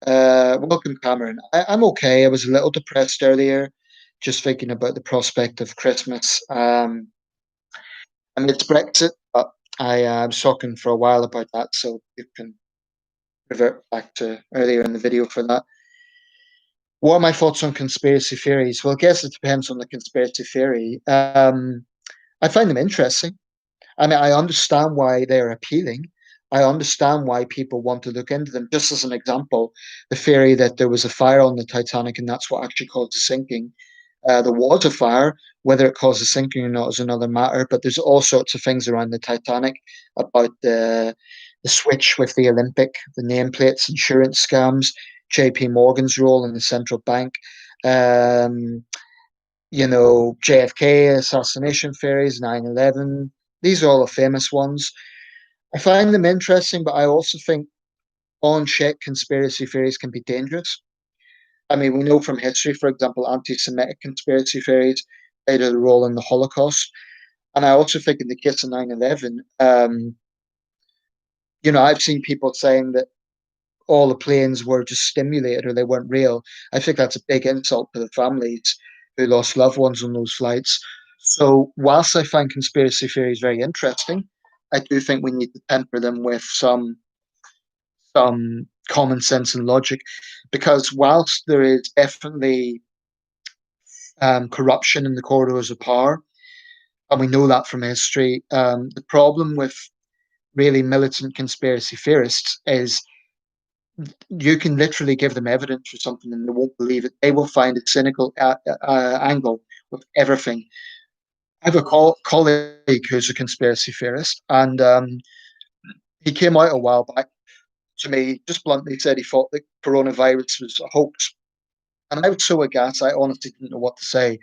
Welcome, Cameron. I'm okay. I was a little depressed earlier, just thinking about the prospect of Christmas. And it's Brexit, but I was talking for a while about that, so you can revert back to earlier in the video for that. What are my thoughts on conspiracy theories? Well, I guess it depends on the conspiracy theory. I find them interesting. I mean, I understand why they're appealing. I understand why people want to look into them. Just as an example, the theory that there was a fire on the Titanic and that's what actually caused the sinking. There was a fire. Whether it caused the sinking or not is another matter. But there's all sorts of things around the Titanic about the switch with the Olympic, the nameplates, insurance scams, J.P. Morgan's role in the central bank. Um, JFK assassination theories, 9/11. These are all the famous ones. I find them interesting, but I also think on check conspiracy theories can be dangerous. I mean, we know from history, for example, anti Semitic conspiracy theories played a role in the Holocaust. And I also think in the case of 9/11, I've seen people saying that all the planes were just stimulated or they weren't real. I think that's a big insult to the families who lost loved ones on those flights. So, whilst I find conspiracy theories very interesting, I do think we need to temper them with some common sense and logic, because whilst there is definitely corruption in the corridors of power, and we know that from history, the problem with really militant conspiracy theorists is you can literally give them evidence for something and they won't believe it. They will find a cynical angle with everything. I have a colleague who's a conspiracy theorist, and he came out a while back to me, just bluntly said he thought that coronavirus was a hoax. And I was so aghast, I honestly didn't know what to say.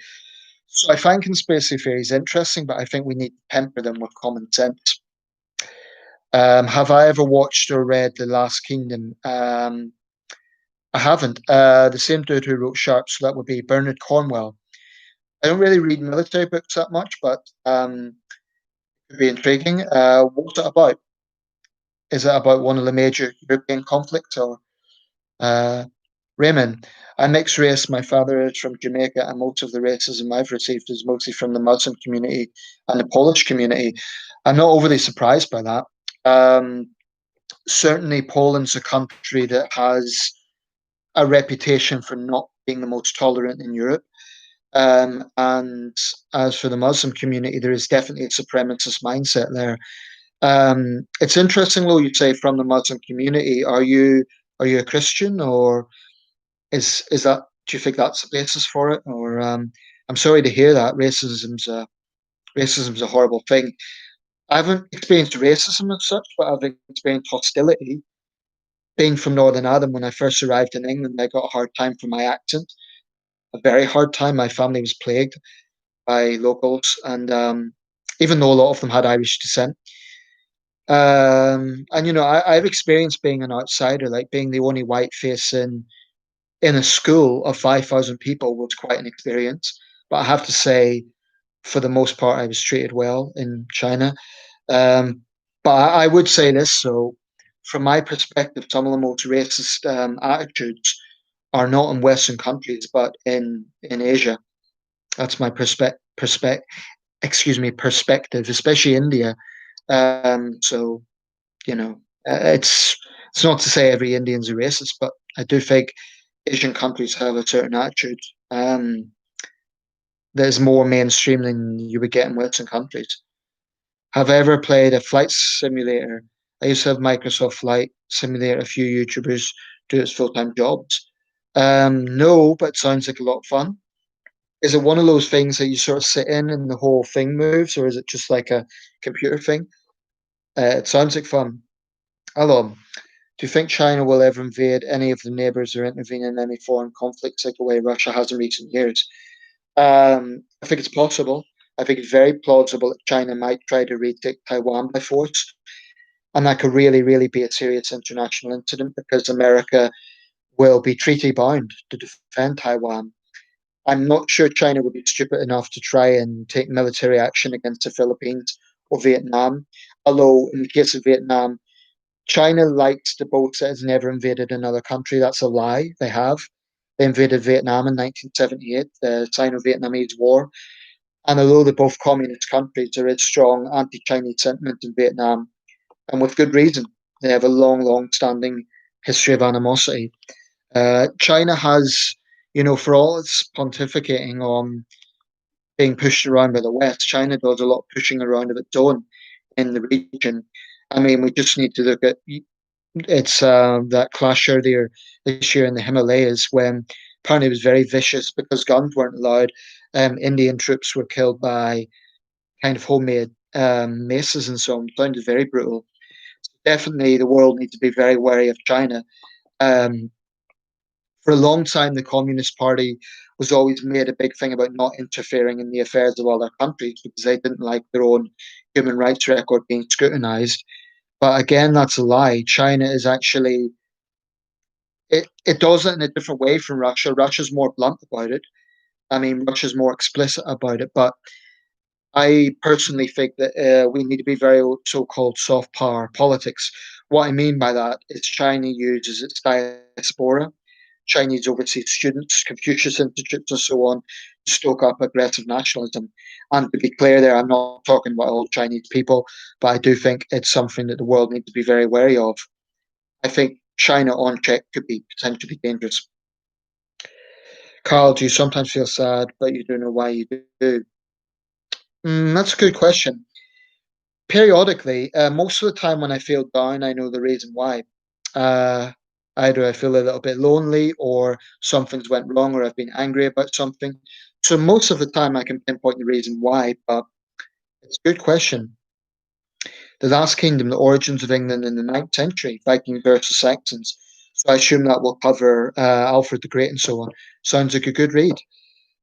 So I find conspiracy theories interesting, but I think we need to temper them with common sense. Have I ever watched or read The Last Kingdom? I haven't. The same dude who wrote Sharp, so that would be Bernard Cornwell. I don't really read military books that much, but it could be intriguing. What's it about? Is it about one of the major European conflicts or uh, Raymond? I'm mixed race. My father is from Jamaica, and most of the racism I've received is mostly from the Muslim community and the Polish community. I'm not overly surprised by that. Um, Certainly, Poland's a country that has a reputation for not being the most tolerant in Europe. And as for the Muslim community, there is definitely a supremacist mindset there. It's interesting, though, you say from the Muslim community. Are you a Christian, or is that do you think that's the basis for it? Or I'm sorry to hear that racism's a horrible thing. I haven't experienced racism as such, but I've experienced hostility. Being from Northern Ireland, when I first arrived in England, I got a hard time for my accent, a very hard time. My family was plagued by locals, and even though a lot of them had Irish descent. And I've experienced being an outsider, like being the only white face in a school of 5,000 people was quite an experience. But I have to say, for the most part, I was treated well in China. Um, but I would say this, so from my perspective, some of the most racist attitudes are not in Western countries, but in Asia. That's my perspective, especially India. So it's not to say every Indian's a racist, but I do think Asian countries have a certain attitude um, that is more mainstream than you would get in Western countries. Have I ever played a flight simulator? I used to have Microsoft Flight Simulator. A few YouTubers do it as full-time jobs. No, but it sounds like a lot of fun. Is it one of those things that you sort of sit in and the whole thing moves, or is it just like a computer thing? It sounds like fun. Hello. Do you think China will ever invade any of the neighbors or intervene in any foreign conflicts like the way Russia has in recent years? I think it's possible. I think it's very plausible that China might try to retake Taiwan by force. And that could really, really be a serious international incident because America will be treaty bound to defend Taiwan. I'm not sure China would be stupid enough to try and take military action against the Philippines or Vietnam. Although, in the case of Vietnam, China likes to boast that it's never invaded another country. That's a lie. They have. They invaded Vietnam in 1978, the Sino Vietnamese War. And although they're both communist countries, there is strong anti Chinese sentiment in Vietnam, and with good reason. They have a long, long standing history of animosity. China has, for all its pontificating on being pushed around by the West, China does a lot of pushing around of its own in the region. I mean, we just need to look at it's that clash earlier this year in the Himalayas when apparently it was very vicious because guns weren't allowed. Indian troops were killed by kind of homemade maces and so on. It sounded very brutal. Definitely, the world needs to be very wary of China. Um, for a long time, the Communist Party was always made a big thing about not interfering in the affairs of other countries because they didn't like their own human rights record being scrutinized. But again, that's a lie. China is actually it does it in a different way from Russia. Russia's more blunt about it. I mean, Russia's more explicit about it. But I personally think that we need to be very so-called soft power politics. What I mean by that is China uses its diaspora, Chinese overseas students, Confucius Institutes, and so on, to stoke up aggressive nationalism. And to be clear there, I'm not talking about all Chinese people, but I do think it's something that the world needs to be very wary of. I think China on check could be potentially dangerous. Carl, do you sometimes feel sad, but you don't know why you do? That's a good question. Periodically, most of the time when I feel down, I know the reason why. Uh, Either I feel a little bit lonely, or something's went wrong, or I've been angry about something. So most of the time I can pinpoint the reason why, but it's a good question. The Last Kingdom, the origins of England in the ninth century, Vikings versus Saxons. So I assume that will cover Alfred the Great and so on. Sounds like a good read.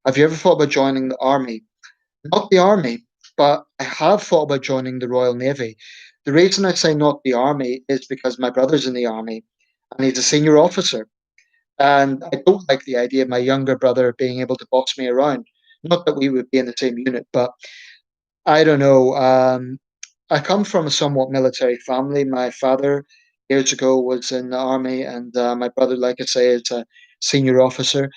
Have you ever thought about joining the army? Not the army, but I have thought about joining the Royal Navy. The reason I say not the army is because my brother's in the army and he's a senior officer. And I don't like the idea of my younger brother being able to boss me around. Not that we would be in the same unit, but I don't know. I come from a somewhat military family. My father years ago was in the army, and my brother, like I say, is a senior officer.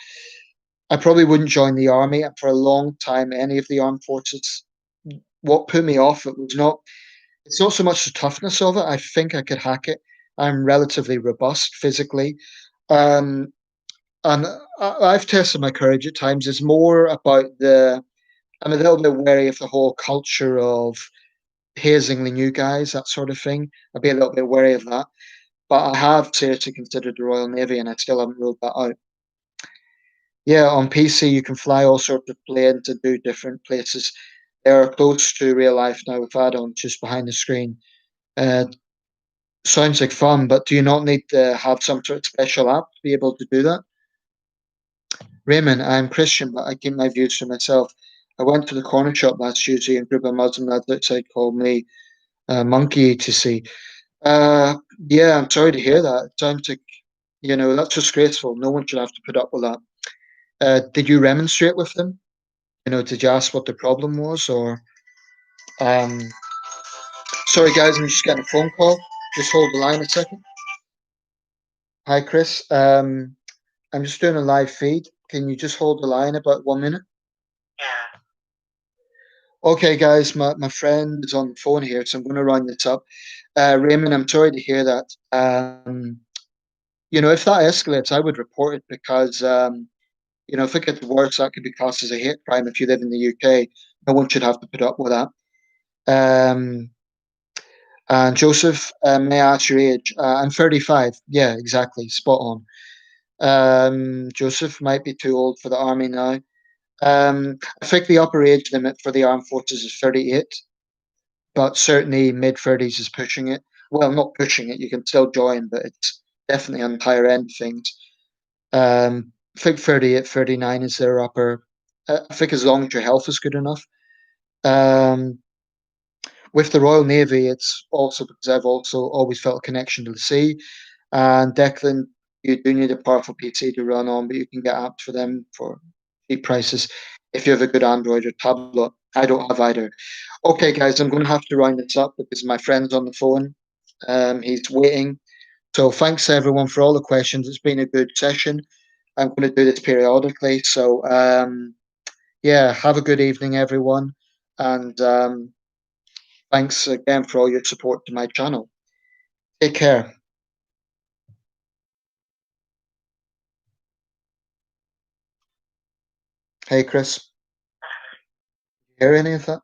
I probably wouldn't join the army for a long time, any of the armed forces. What put me off it was not it's not so much the toughness of it. I think I could hack it. I'm relatively robust physically. Um, and I've tested my courage at times. It's more about I'm a little bit wary of the whole culture of hazing the new guys, that sort of thing. I'd be a little bit wary of that. But I have seriously considered the Royal Navy and I still haven't ruled that out. Yeah, on PC you can fly all sorts of planes and do different places. They are close to real life now with add-ons just behind the screen. Uh, Sounds like fun, but do you not need to have some sort of special app to be able to do that? Raymond, I'm Christian, but I keep my views to myself. I went to the corner shop last Tuesday and a group of Muslim lads outside called me monkey to see. Uh, yeah, I'm sorry to hear that. It sounds like, that's disgraceful. No one should have to put up with that. Did you remonstrate with them? Did you ask what the problem was? Or, um, sorry, guys, I'm just getting a phone call. Just hold the line a second. Hi, Chris. I'm just doing a live feed. Can you just hold the line about 1 minute? Okay, guys, my friend is on the phone here, so I'm going to round this up. Raymond, I'm sorry to hear that. If that escalates, I would report it because, if it gets worse, that could be classed as a hate crime if you live in the UK. No one should have to put up with that. Um, and Joseph, may I ask your age? I'm 35. Yeah, exactly. Spot on. Joseph might be too old for the army now. I think the upper age limit for the armed forces is 38, but certainly mid 30s is pushing it. Well, not pushing it, you can still join, but it's definitely on the higher end of things. I think 38, 39 is their upper. I think as long as your health is good enough. Um, with the Royal Navy, it's also because I've also always felt a connection to the sea. And Declan, you do need a powerful PC to run on, but you can get apps for them for cheap prices if you have a good Android or tablet. I don't have either. Okay, guys, I'm going to have to round this up because my friend's on the phone. He's waiting. So thanks everyone for all the questions. It's been a good session. I'm going to do this periodically. So yeah, have a good evening, everyone, and thanks again for all your support to my channel. Take care. Hey, Chris, hear any of that?